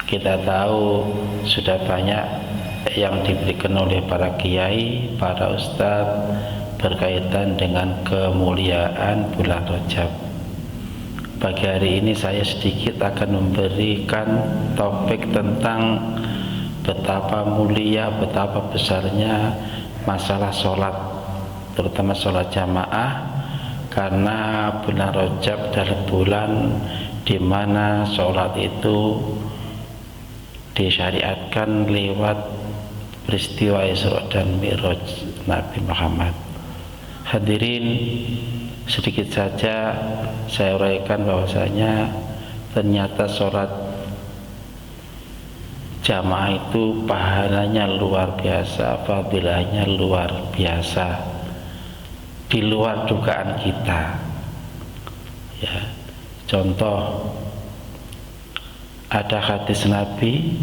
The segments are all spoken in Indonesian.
Kita tahu sudah banyak yang diberikan oleh para kiai, para ustadz berkaitan dengan kemuliaan bulan Rajab. Pagi hari ini saya sedikit akan memberikan topik tentang betapa mulia, betapa besarnya masalah sholat, terutama sholat jamaah, karena bulan Rajab adalah bulan di mana sholat itu disyariatkan lewat peristiwa Isra dan Mi'raj Nabi Muhammad. Hadirin, sedikit saja saya uraikan bahwasanya ternyata sholat jamaah itu pahalanya luar biasa, fadilahnya luar biasa, di luar dugaan kita. Ya, contoh, ada hadis Nabi,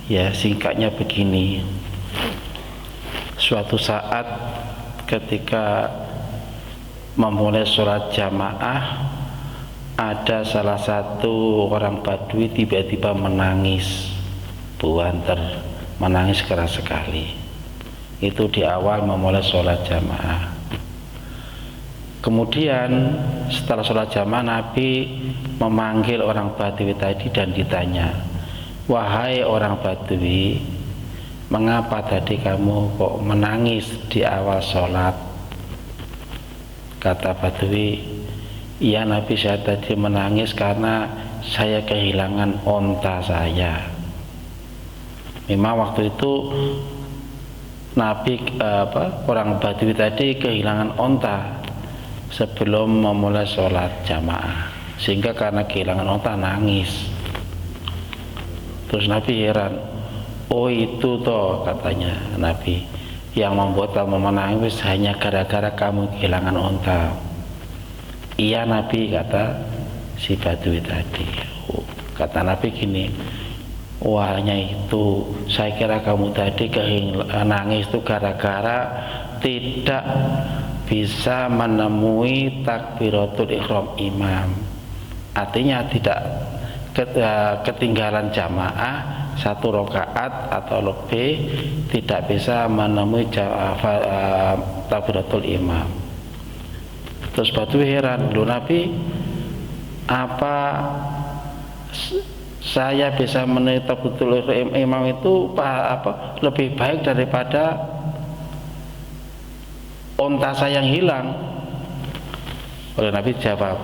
ya singkatnya begini. Suatu saat ketika memulai sholat jamaah, ada salah satu orang Badui tiba-tiba menangis, buanter, menangis keras sekali. Itu di awal memulai sholat jamaah. Kemudian setelah sholat jamaah, Nabi memanggil orang Badui tadi dan ditanya, "Wahai orang Badui, mengapa tadi kamu kok menangis di awal sholat?" Kata Badui, "Iya Nabi, saya tadi menangis karena saya kehilangan onta saya." Memang waktu itu Nabi orang Badui tadi kehilangan onta sebelum memulai sholat jamaah, sehingga karena kehilangan onta nangis. Terus Nabi heran, "Oh itu toh," katanya Nabi, "yang membuat kamu menangis hanya gara-gara kamu kehilangan onta." "Iya Nabi," kata si Badui tadi. Kata Nabi gini, "Wah, hanya itu, saya kira kamu tadi nangis itu gara-gara tidak bisa menemui takbiratul ihram imam." Artinya tidak ketinggalan jamaah satu rakaat atau lebih, tidak bisa menemui takbiratul imam. Terus Badui heran, "Loh Nabi, apa saya bisa menemui takbiratul imam itu lebih baik daripada onta saya yang hilang?" Oleh Nabi jawab,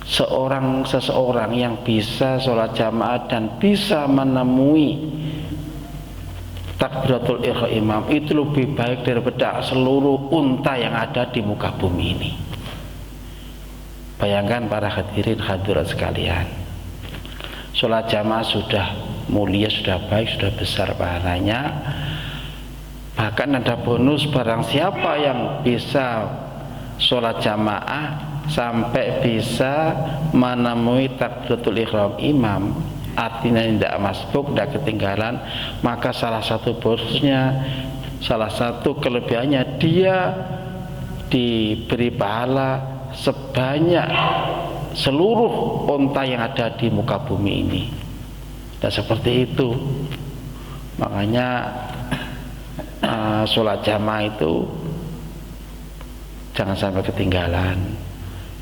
seseorang yang bisa sholat jamaah dan bisa menemui takbiratul ihram imam itu lebih baik daripada seluruh unta yang ada di muka bumi ini. Bayangkan para hadirin hadirat sekalian, sholat jamaah sudah mulia, sudah baik, sudah besar pahalanya. Bahkan ada bonus, barang siapa yang bisa sholat jamaah sampai bisa menemui takbiratul ihram imam, artinya tidak masbuk, tidak ketinggalan, maka salah satu bonusnya, salah satu kelebihannya, dia diberi pahala sebanyak seluruh unta yang ada di muka bumi ini. Dan seperti itu, makanya sholat jamaah itu jangan sampai ketinggalan.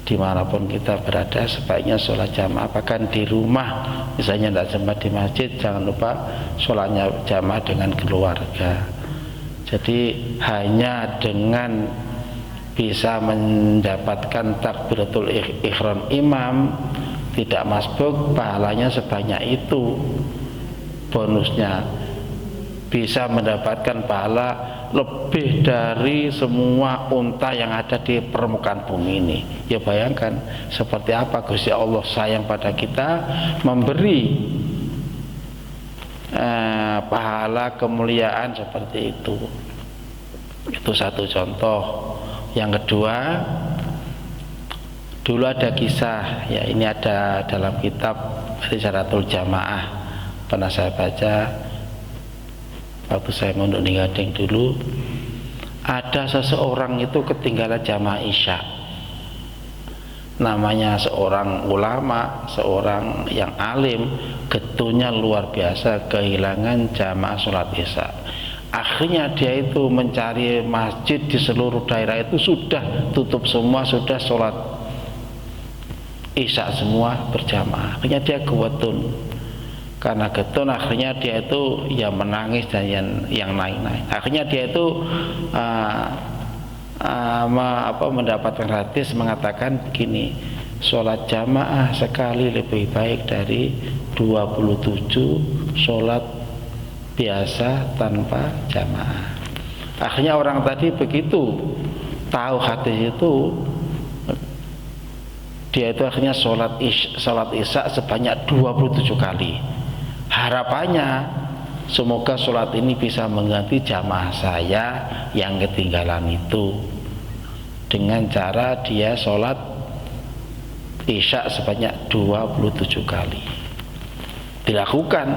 Dimanapun kita berada, sebaiknya sholat jamaah. Bahkan di rumah, misalnya tidak sempat di masjid, jangan lupa sholatnya jamaah dengan keluarga. Jadi hanya dengan bisa mendapatkan takbiratul ihram imam, tidak masbuk, pahalanya sebanyak itu. Bonusnya bisa mendapatkan pahala lebih dari semua unta yang ada di permukaan bumi ini. Ya bayangkan seperti apa Gusti Allah sayang pada kita, memberi pahala kemuliaan seperti itu. Itu satu contoh. Yang kedua, dulu ada kisah, ya ini ada dalam kitab Risalatul Jamaah, pernah saya baca waktu saya mondok di Gading dulu. Ada seseorang itu ketinggalan jamaah isya. namanya seorang ulama, seorang yang alim, getihnya luar biasa, kehilangan jamaah sholat isya. Akhirnya dia itu mencari masjid di seluruh daerah itu sudah tutup semua, sudah sholat isya semua berjamaah. Akhirnya dia gewetun, karena getun akhirnya dia itu ya menangis dan yang lain-lain. Akhirnya dia itu mendapatkan hadis mengatakan begini, sholat jamaah sekali lebih baik dari 27 sholat biasa tanpa jamaah. Akhirnya orang tadi begitu tahu hadis itu, dia itu akhirnya sholat isya sebanyak 27 kali. Harapannya semoga sholat ini bisa mengganti jamaah saya yang ketinggalan itu, dengan cara dia sholat isya sebanyak 27 kali. Dilakukan.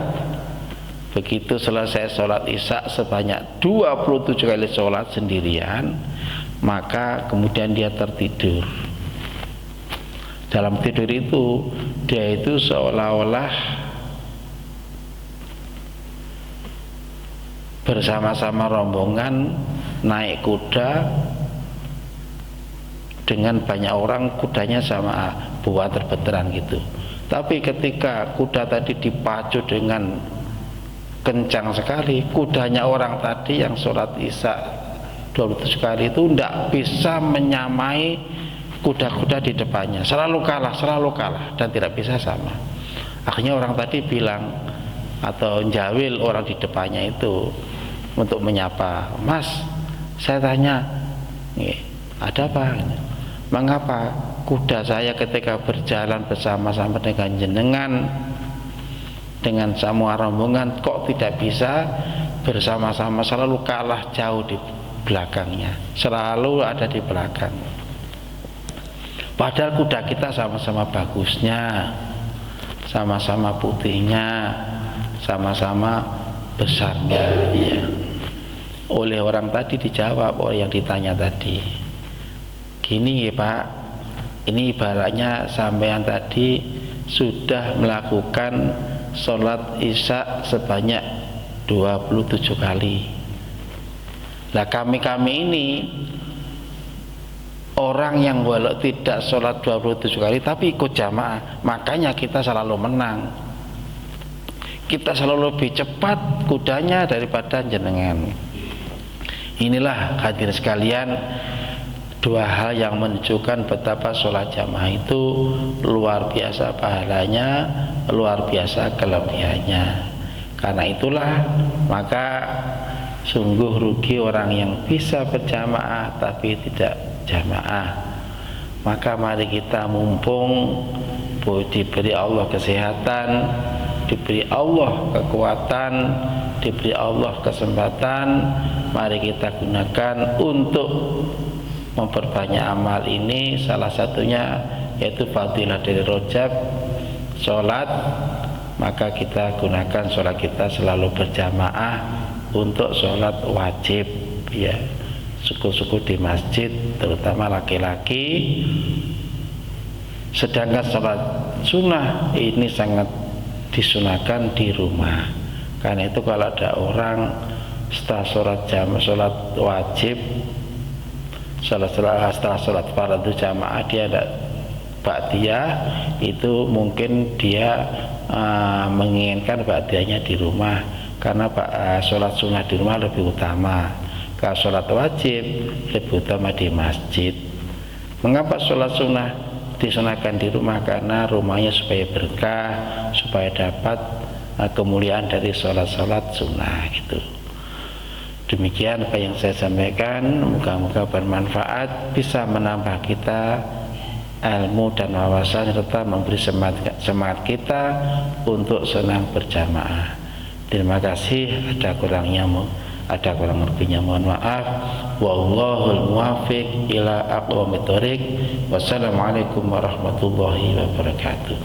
Begitu selesai sholat isya sebanyak 27 kali sholat sendirian, maka kemudian dia tertidur. Dalam tidur itu dia itu seolah-olah bersama-sama rombongan naik kuda dengan banyak orang, kudanya sama buat terbeteran gitu. Tapi ketika kuda tadi dipacu dengan kencang sekali, kudanya orang tadi yang sholat isya 27 kali itu tidak bisa menyamai kuda-kuda di depannya, selalu kalah dan tidak bisa sama. Akhirnya orang tadi bilang atau jawil orang di depannya itu untuk menyapa, "Mas, saya tanya, ada apa? Mengapa kuda saya ketika berjalan bersama-sama dengan jenengan, dengan semua rombongan kok tidak bisa bersama-sama, selalu kalah jauh di belakangnya, selalu ada di belakang. Padahal kuda kita sama-sama bagusnya, sama-sama putihnya, sama-sama besarnya." Ya. Oleh orang tadi dijawab, yang ditanya tadi, "Gini ya Pak, ini ibaratnya sampean tadi sudah melakukan sholat isya sebanyak 27 kali. Lah kami ini orang yang walau tidak sholat 27 kali tapi ikut jamaah, makanya kita selalu menang. Kita selalu lebih cepat kudanya daripada jenengan." Inilah hadirin sekalian, dua hal yang menunjukkan betapa sholat jamaah itu luar biasa pahalanya, luar biasa kelebihannya. Karena itulah maka sungguh rugi orang yang bisa berjamaah tapi tidak jamaah. Maka mari kita mumpung diberi Allah kesehatan, diberi Allah kekuatan, diberi Allah kesempatan, mari kita gunakan untuk memperbanyak amal ini. Salah satunya yaitu fadilah dari Rajab, sholat. Maka kita gunakan sholat kita selalu berjamaah untuk sholat wajib, ya, suku-suku di masjid, terutama laki-laki. Sedangkan sholat sunnah ini sangat disunahkan di rumah. Karena itu kalau ada orang setelah sholat wajib, setelah sholat fardu jamaah dia ada ba'diyah, itu mungkin dia menginginkan ba'diyahnya di rumah, karena sholat sunnah di rumah lebih utama. Kalau sholat wajib lebih utama di masjid. Mengapa sholat sunnah disunahkan di rumah? Karena rumahnya supaya berkah, supaya dapat kemuliaan dari sholat-sholat sunnah gitu. Demikian apa yang saya sampaikan, moga-moga bermanfaat, bisa menambah kita ilmu dan wawasan, serta memberi semangat kita untuk senang berjamaah. Terima kasih, ada kurang lebihnya mohon maaf. Wallahul muwaffiq ila aqwamit thoriq. Wassalamualaikum warahmatullahi wabarakatuh.